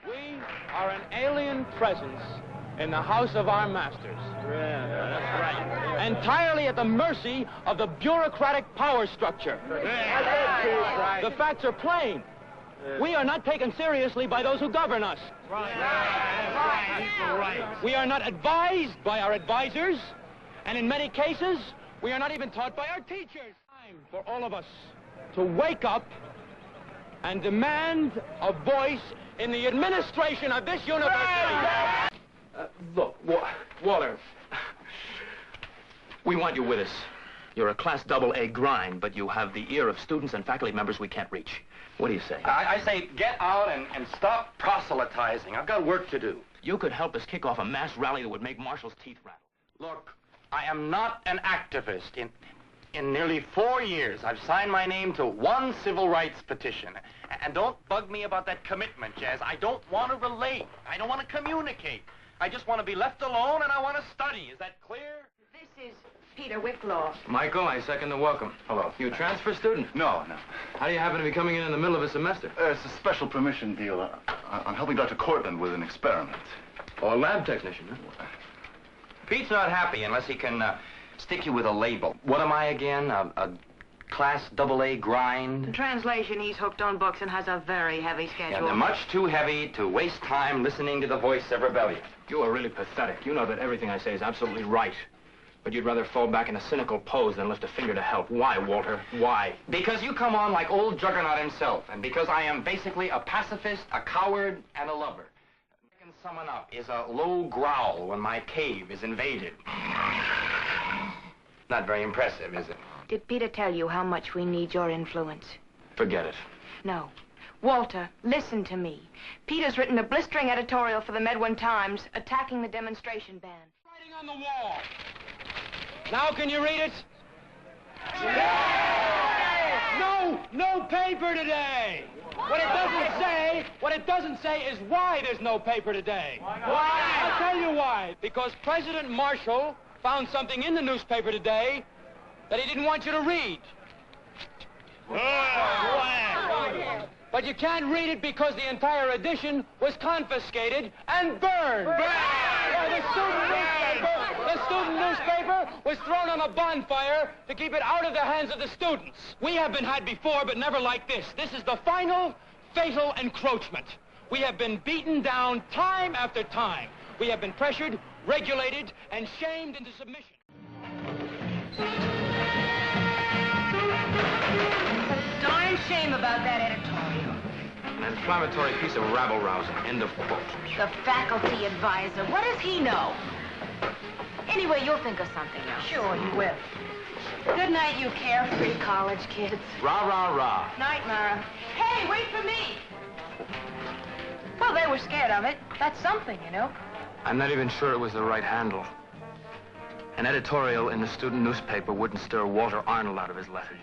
We are an alien presence in the house of our masters. Yeah, that's right. Entirely at the mercy of the bureaucratic power structure. Right. The facts are plain. We are not taken seriously by those who govern us. Right. We are not advised by our advisors, and in many cases, we are not even taught by our teachers. Time for all of us to wake up and demand a voice in the administration of this university. Look, Walter, we want you with us. You're a Class AA grind, but you have the ear of students and faculty members we can't reach. What do you say? I say get out and stop proselytizing. I've got work to do. You could help us kick off a mass rally that would make Marshall's teeth rattle. Look, I am not an activist. In nearly 4 years, I've signed my name to one civil rights petition. And don't bug me about that commitment, Jazz. I don't want to relate. I don't want to communicate. I just want to be left alone, and I want to study. Is that clear? This is Peter Wicklaw. Michael, I second the welcome. Hello. You a transfer student? No. How do you happen to be coming in the middle of a semester? It's a special permission deal. I'm helping Dr. Cortland with an experiment. Oh, a lab technician, huh? Pete's not happy unless he can stick you with a label. What am I again? A Class AA grind? In translation, he's hooked on books and has a very heavy schedule. Yeah, they're much too heavy to waste time listening to the voice of rebellion. You are really pathetic. You know that everything I say is absolutely right. But you'd rather fall back in a cynical pose than lift a finger to help. Why, Walter? Why? Because you come on like old Juggernaut himself, and because I am basically a pacifist, a coward, and a lover. I can sum it up is a low growl when my cave is invaded. Not very impressive, is it? Did Peter tell you how much we need your influence? Forget it. No. Walter, listen to me. Peter's written a blistering editorial for the Medwin Times attacking the demonstration ban. Writing on the wall. Now can you read it? No paper today. What it doesn't say is why there's no paper today. Why? I'll tell you why. Because President Marshall found something in the newspaper today that he didn't want you to read. But you can't read it because the entire edition was confiscated and burned. Yeah, the student newspaper was thrown on a bonfire to keep it out of the hands of the students. We have been had before, but never like this. This is the final, fatal encroachment. We have been beaten down time after time. We have been pressured, regulated, and shamed into submission. Darn shame about that editorial. An inflammatory piece of rabble-rousing. End of quote. The faculty advisor. What does he know? Anyway, you'll think of something else. Sure, you will. Good night, you carefree college kids. Rah, rah, rah. Night, Mara. Hey, wait for me! Well, they were scared of it. That's something, you know. I'm not even sure it was the right handle. An editorial in the student newspaper wouldn't stir Walter Arnold out of his lethargy.